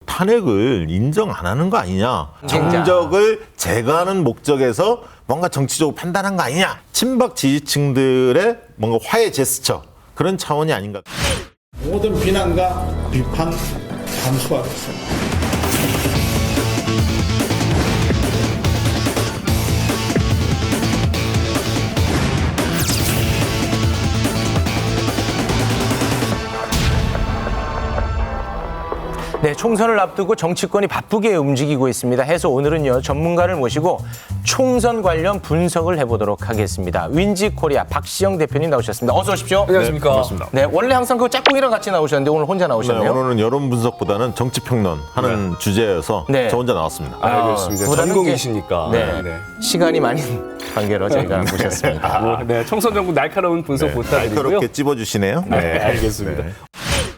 탄핵을 인정 안 하는 거 아니냐. 정적을 제거하는 목적에서 뭔가 정치적으로 판단한 거 아니냐. 친박 지지층들의 뭔가 화해 제스처 그런 차원이 아닌가. 모든 비난과 비판 감수하겠습니다. 네, 총선을 앞두고 정치권이 바쁘게 움직이고 있습니다. 해서 오늘은요, 전문가를 모시고 총선 관련 분석을 해보도록 하겠습니다. 윈지코리아 박시영 대표님 나오셨습니다. 어서 오십시오. 안녕하십니까. 네, 반갑습니다. 네, 원래 항상 그 짝꿍이랑 같이 나오셨는데 오늘 혼자 나오셨네요. 오늘은 여론 분석보다는 정치 평론 하는 주제여서 네. 저 혼자 나왔습니다. 알겠습니다. 그보다는 전공이시니까. 네, 시간이 많은 관계로 저희가 모셨습니다. 네, 총선 정부 날카로운 분석 부탁드리고요. 날카롭게 찝어주시네요. 네, 알겠습니다.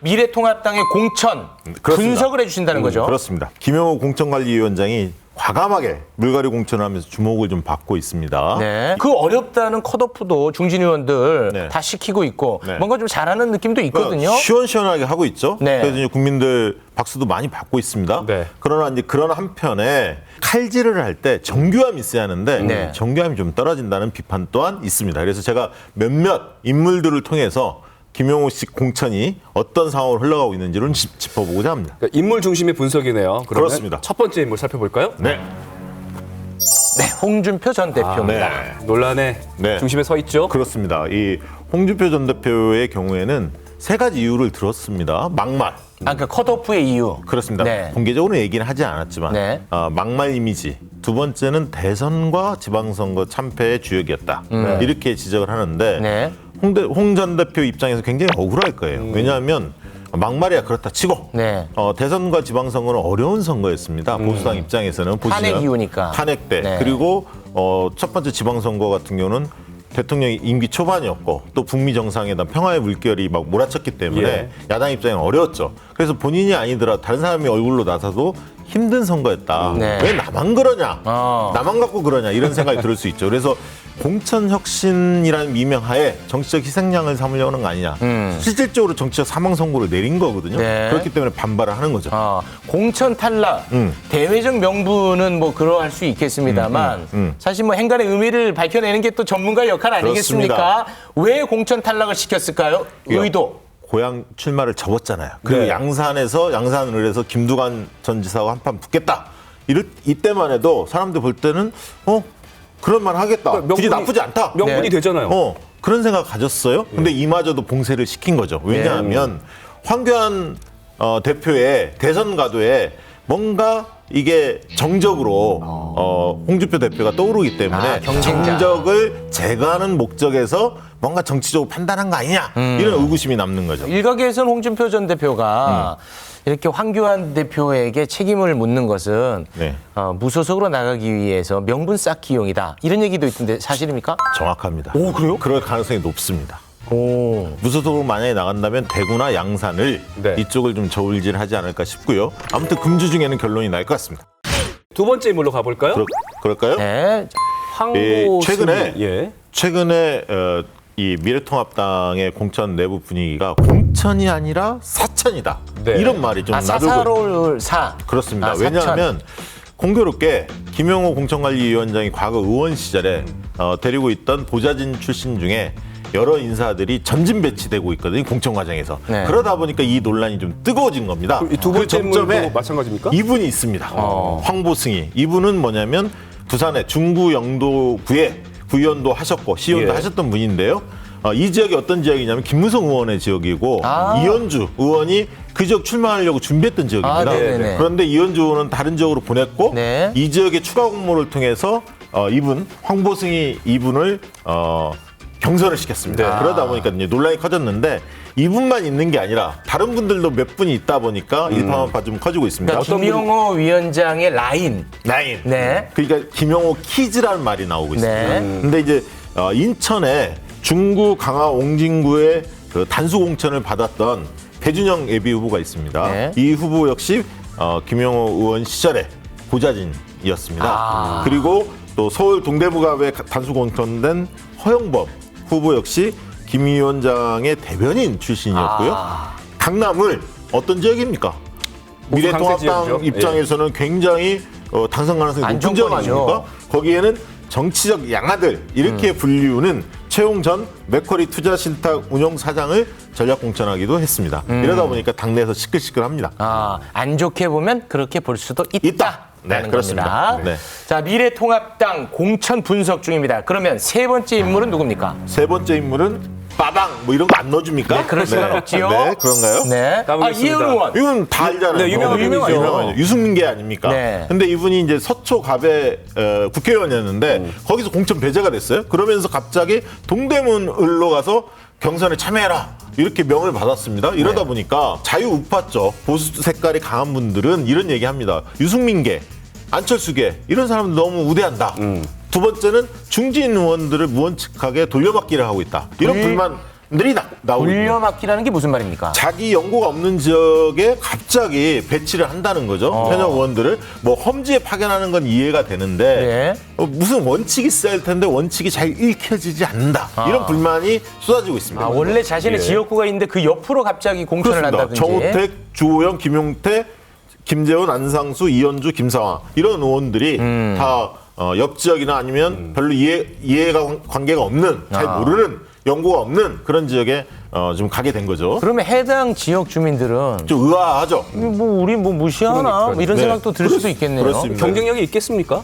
미래통합당의 공천 그렇습니다. 분석을 해주신다는 거죠. 그렇습니다. 김영호 공천관리위원장이 과감하게 물갈이 공천을 하면서 주목을 좀 받고 있습니다. 네. 그 어렵다는 컷오프도 중진 의원들 네. 다 시키고 있고 네. 뭔가 좀 잘하는 느낌도 있거든요. 시원시원하게 하고 있죠. 네. 그래서 이제 국민들 박수도 많이 받고 있습니다. 네. 그러나 이제 그런 한편에 칼질을 할 때 정교함이 있어야 하는데 네. 정교함이 좀 떨어진다는 비판 또한 있습니다. 그래서 제가 몇몇 인물들을 통해서 김영호 씨 공천이 어떤 상황으로 흘러가고 있는지를 짚어보고자 합니다. 그러니까 인물 중심의 분석이네요. 그러면 그렇습니다. 첫 번째 인물 살펴볼까요? 네. 네, 홍준표 전 대표입니다. 논란의 네. 중심에 서 있죠. 그렇습니다. 이 홍준표 전 대표의 경우에는 세 가지 이유를 들었습니다. 막말. 그 컷오프의 이유. 그렇습니다. 네. 공개적으로는 얘기는 하지 않았지만 네. 막말 이미지. 두 번째는 대선과 지방선거 참패의 주역이었다. 이렇게 지적을 하는데 네. 홍 전 대표 입장에서 굉장히 억울할 거예요. 왜냐하면 막말이야 그렇다 치고 네. 대선과 지방선거는 어려운 선거였습니다. 보수당 입장에서는 보시면 탄핵 이후니까. 탄핵 때 네. 그리고 첫 번째 지방선거 같은 경우는 대통령이 임기 초반이었고 또 북미 정상회담 평화의 물결이 막 몰아쳤기 때문에 예. 야당 입장은 어려웠죠. 그래서 본인이 아니더라 다른 사람이 얼굴로 나서도 힘든 선거였다. 네. 왜 나만 그러냐? 어. 나만 갖고 그러냐? 이런 생각이 들을 수 있죠. 그래서 공천 혁신이라는 미명하에 정치적 희생양을 삼으려는 거 아니냐. 실질적으로 정치적 사망 선고를 내린 거거든요. 네. 그렇기 때문에 반발을 하는 거죠. 공천 탈락, 대외적 명분은 뭐 그러할 수 있겠습니다만 사실 뭐 행간의 의미를 밝혀내는 게 또 전문가의 역할 아니겠습니까? 왜 공천 탈락을 시켰을까요? 의도. 고향 출마를 접었잖아요. 그리고 네. 양산을 해서 김두관 전 지사하고 한판 붙겠다. 이때만 해도 사람들 볼 때는 그런 말 하겠다. 굳이 나쁘지 않다. 명분이 네. 되잖아요. 그런 생각 가졌어요. 근데 이마저도 봉쇄를 시킨 거죠. 왜냐하면 황교안 대표의 대선 가도에 뭔가 이게 정적으로 홍준표 대표가 떠오르기 때문에 경쟁자. 정적을 제거하는 목적에서 뭔가 정치적으로 판단한 거 아니냐 이런 의구심이 남는 거죠. 일각에서는 홍준표 전 대표가 이렇게 황교안 대표에게 책임을 묻는 것은 네. 무소속으로 나가기 위해서 명분 쌓기용이다. 이런 얘기도 있던데 사실입니까? 정확합니다. 오, 그래요? 그럴 가능성이 높습니다. 오. 무소속으로 만약에 나간다면 대구나 양산을 네. 이쪽을 좀 저울질하지 않을까 싶고요. 아무튼 금주 중에는 결론이 날 것 같습니다. 두 번째 인물로 가볼까요? 그럴까요? 네. 황보 최근에 승리. 예. 최근에 이 미래통합당의 공천 내부 분위기가 공천이 아니라 사천이다. 네. 이런 말이 좀 나돌고 사사로울 사. 그렇습니다. 사천. 왜냐하면 공교롭게 김영호 공천관리위원장이 과거 의원 시절에 데리고 있던 보좌진 출신 중에 여러 인사들이 전진 배치되고 있거든요. 공천 과정에서. 네. 그러다 보니까 이 논란이 좀 뜨거워진 겁니다. 이 두 번째 그 점점에 인물도 마찬가지입니까? 이분이 있습니다. 황보승이. 이분은 뭐냐면 부산의 중구 영도구에 구의원도 하셨고 시의원도 예. 하셨던 분인데요. 이 지역이 어떤 지역이냐면 김무성 의원의 지역이고 이현주 의원이 그 지역 출마하려고 준비했던 지역입니다. 네네네. 그런데 이현주 의원은 다른 지역으로 보냈고 네. 이 지역의 추가 공모를 통해서 황보승이 이분을 경선을 시켰습니다. 그러다 보니까 이제 논란이 커졌는데 이분만 있는 게 아니라 다른 분들도 몇 분이 있다 보니까 일파만파 좀 커지고 있습니다. 그러니까 김영호 위원장의 라인. 네. 그러니까 김영호 키즈라는 말이 나오고 있습니다. 네. 근데 이제 인천에 중구 강화 옹진구의 그 단수 공천을 받았던 배준영 예비 후보가 있습니다. 네. 이 후보 역시 김영호 의원 시절에 고자진이었습니다. 그리고 또 서울 동대구갑에 단수 공천된 허영범 후보 역시 김 위원장의 대변인 출신이었고요. 강남을 어떤 지역입니까? 미래통합당 지역이죠. 입장에서는 굉장히 당선 가능성이 높은 지역 안정권이죠. 아닙니까? 거기에는 정치적 양아들 이렇게 불리우는 최용 전 맥쿼리 투자신탁 운용사장을 전략 공천하기도 했습니다. 이러다 보니까 당내에서 시끌시끌합니다. 안 좋게 보면 그렇게 볼 수도 있다. 있다. 네, 라는 그렇습니다. 겁니다. 네. 자, 미래통합당 공천 분석 중입니다. 그러면 세 번째 인물은 누굽니까? 세 번째 인물은 빠방 뭐 이런 거 안 넣어줍니까? 네, 그럴 수는 없지요. 네, 그런가요? 네. 가보겠습니다. 이혜원 의원. 이건 다 알잖아요. 네, 유명한 분이죠. 유명하죠. 유승민계 아닙니까? 네. 근데 이분이 이제 서초갑의 국회의원이었는데 거기서 공천 배제가 됐어요. 그러면서 갑자기 동대문을로 가서 경선에 참여해라. 이렇게 명을 받았습니다. 이러다 보니까 자유우파 쪽 보수 색깔이 강한 분들은 이런 얘기합니다. 유승민계, 안철수계 이런 사람들 너무 우대한다. 두 번째는 중진 의원들을 무원칙하게 돌려받기를 하고 있다. 이런 불만들이 나오고 있습니다. 돌려막기라는 게 무슨 말입니까? 자기 연고가 없는 지역에 갑자기 배치를 한다는 거죠. 현역 의원들을 뭐 험지에 파견하는 건 이해가 되는데 무슨 원칙이 있어야 할 텐데 원칙이 잘 읽혀지지 않는다. 이런 불만이 쏟아지고 있습니다. 원래 자신의 지역구가 있는데 그 옆으로 갑자기 공천을 그렇습니다. 한다든지. 정우택, 주호영, 김용태, 김재원, 안상수, 이현주, 김상화 이런 의원들이 다 옆 지역이나 아니면 별로 이해가 관계가 없는 잘 모르는 연고가 없는 그런 지역에 좀 가게 된 거죠. 그러면 해당 지역 주민들은 좀 의아하죠. 뭐 우리 뭐 무시하나 뭐 이런 네. 생각도 들 수도 있겠네요. 그렇습니다. 경쟁력이 있겠습니까?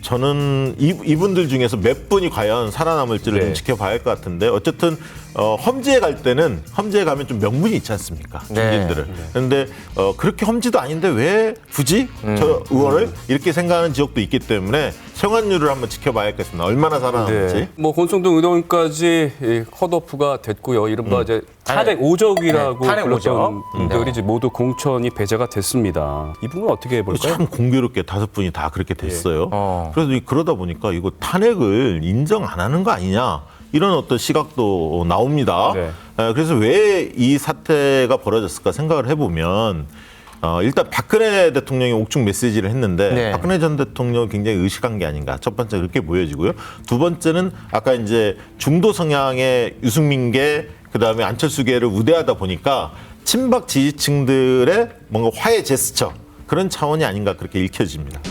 저는 이분들 중에서 몇 분이 과연 살아남을지를 좀 지켜봐야 할 것 같은데 어쨌든 험지에 갈 때는 험지에 가면 좀 명분이 있지 않습니까? 중진들은. 그런데 그렇게 험지도 아닌데 왜 굳이 저 의원을 이렇게 생각하는 지역도 있기 때문에 성환율을 한번 지켜봐야 겠습니다. 얼마나 살아남을지. 뭐 권성동 의원까지 컷오프가 됐고요. 이른바 이제 탄핵 오적이라고 네, 탄핵 불렀던 오적. 분들이 이제 모두 공천이 배제가 됐습니다. 이 부분 어떻게 볼까요? 참 공교롭게 5분이 다 그렇게 됐어요. 그래서 그러다 보니까 이거 탄핵을 인정 안 하는 거 아니냐 이런 어떤 시각도 나옵니다. 네. 그래서 왜 이 사태가 벌어졌을까 생각을 해보면 일단 박근혜 대통령이 옥중 메시지를 했는데 네. 박근혜 전 대통령을 굉장히 의식한 게 아닌가. 첫 번째 그렇게 보여지고요. 두 번째는 아까 이제 중도 성향의 유승민계 그다음에 안철수계를 우대하다 보니까 친박 지지층들의 뭔가 화해 제스처 그런 차원이 아닌가 그렇게 읽혀집니다.